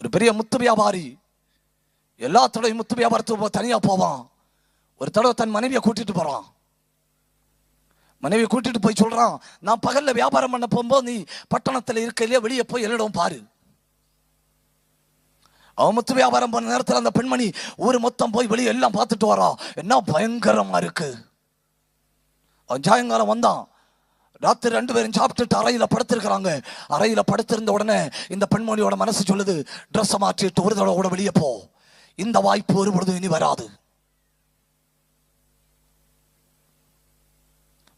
ஒரு பெரிய முத்து வியாபாரி எல்லா தடவையும் முத்து வியாபாரத்துக்கு தனியா போவான். ஒரு தடவை தன் மனைவியை கூட்டிட்டு போறான். மனைவியை கூட்டிட்டு போய் சொல்றான், நான் பகல்ல வியாபாரம் பண்ண போகும்போது நீ பட்டணத்துல இருக்கையிலே வெளியே போய் எல்லிடம் பாரு. அவன் முத்து வியாபாரம் பண்ண நேரத்தில் அந்த பெண்மணி ஊர் மொத்தம் போய் வெளியே எல்லாம் பார்த்துட்டு வரான். என்ன பயங்கரமா இருக்கு. அவன் சாயங்காலம் வந்தான். ராத்திரி 2 பேரும் சாப்பிட்டுட்டு அறையில படுத்திருக்கிறாங்க. அறையில படுத்திருந்த உடனே இந்த பெண்மணியோட மனசு சொல்லுது, ட்ரெஸ்ஸை மாற்றிட்டு ஒரு தடவை கூட வெளியே போ, இந்த வாய்ப்பு ஒரு பொழுது இனி வராது.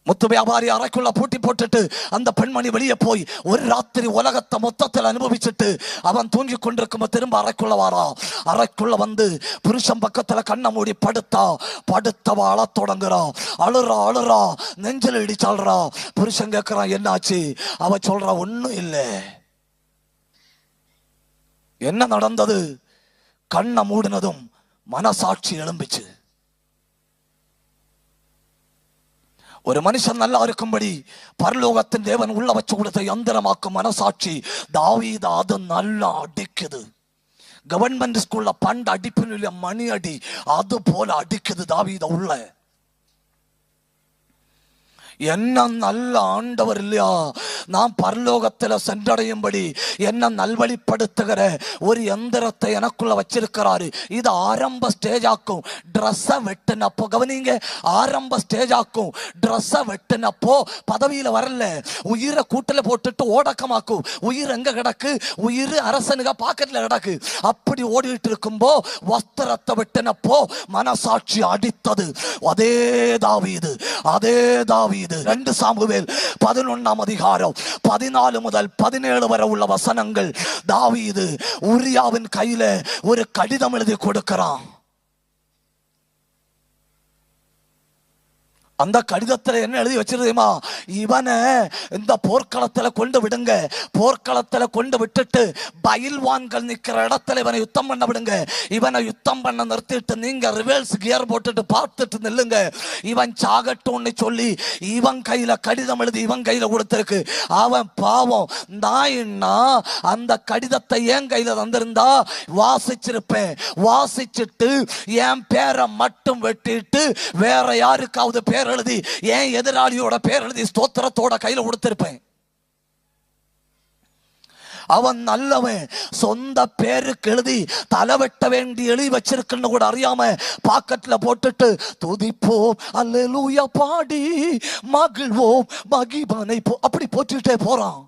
முத்து வியாபாரி அறைக்குள்ள பூட்டி போட்டுட்டு அந்த பெண்மணி வெளியே போய் ஒரு ராத்திரி உலகத்தை மொத்தத்தில் அனுபவிச்சுட்டு அவன் தூங்கி கொண்டிருக்கும் திரும்ப அறைக்குள்ள வாரா. அறைக்குள்ள வந்து புருஷன் பக்கத்துல கண்ணை மூடி படுத்தவ அழ தொடங்குறா. அழுறா, நெஞ்சில் இடிச்சாள்றா. புருஷன் கேட்கிறான், என்னாச்சு? அவ சொல்றா, ஒன்னும் இல்லை. என்ன நடந்தது? கண்ணை மூடினதும் மனசாட்சி எழும்பிச்சு. ஒரு மனுஷன் நல்லா இருக்கும்படி பரலோகத்தின் தேவன் உள்ள வச்சு கொடுத்த யந்திரமாக்கும் மனசாட்சி தாவீது அது நல்லா அடிக்குது. கவர்மெண்ட் ஸ்கூல்ல பண்டு அடிப்பின் மணி அடி அது போல அடிக்குது தாவீது உள்ள. என்ன நல்ல ஆண்டவர் இல்லையா? நான் பரலோகத்தில் சென்றடையும்படி என்ன நல்வழிப்படுத்துகிற ஒரு எந்திரத்தை எனக்குள்ள வச்சிருக்கிறாரு. இது ஆரம்ப ஸ்டேஜ் ஆக்கும். ட்ரெஸ்ஸை வெட்டினப்போ கவனிங்க, ஆரம்ப ஸ்டேஜ் ஆக்கும். ட்ரெஸ்ஸை வெட்டினப்போ பதவியில வரல, உயிரை கூட்டில் போட்டுட்டு ஓடக்கமாக்கும். உயிர் எங்க கிடக்கு? உயிர் அரசனுக பாக்கெட்ல கிடக்கு. அப்படி ஓடிட்டு இருக்கும்போ வஸ்திரத்தை வெட்டினப்போ மனசாட்சி அடித்தது. அதே தாவீது 2 சாமுவேல் 11ஆம் அதிகாரம் 14 முதல் 17 வரை உள்ள வசனங்கள். தாவீது உரியாவின் கையில ஒரு கடிதம் எழுதி கொடுக்கிறான். அந்த கடிதத்தில் என்ன எழுதி வச்சிருந்தேமா? இவனை இந்த போர்க்களத்தில் கொண்டு விடுங்க, போர்க்களத்தில் கொண்டு விட்டுட்டு பயில்வான்கள் நிற்கிற இடத்துல இவனை யுத்தம் பண்ண விடுங்க. இவனை யுத்தம் பண்ண நிறுத்திட்டு நீங்க ரிவர்ஸ் கியர் போட்டுட்டு பார்த்துட்டு நில்லுங்க, இவன் சாகட்டும்னு சொல்லி இவன் கையில கடிதம் எழுதி இவன் கையில கொடுத்திருக்கு. அவன் பாவம் நாயின்னா அந்த கடிதத்தை என் கையில தந்திருந்தா வாசிச்சிருப்பேன். வாசிச்சுட்டு என் பேரை மட்டும் வெட்டிட்டு வேற யாருக்காவது பேர் எழுதி ஏன் எதிராளியோட பேர் எழுதி ஸ்தோத்திரத்தோட கையில கொடுத்திருப்பேன். அவன் நல்லவன். சொந்த பேருக்கு எழுதி தலை வெட்ட வேண்டி எழுதி வச்சிருக்குன்னு கூட அறியாம பாக்கெட்ல போட்டுட்டு துதிப்போம் அல்லேலூயா பாடி மகிழ்வோம் மகிபனை அப்படி போட்டுட்டே போறான்.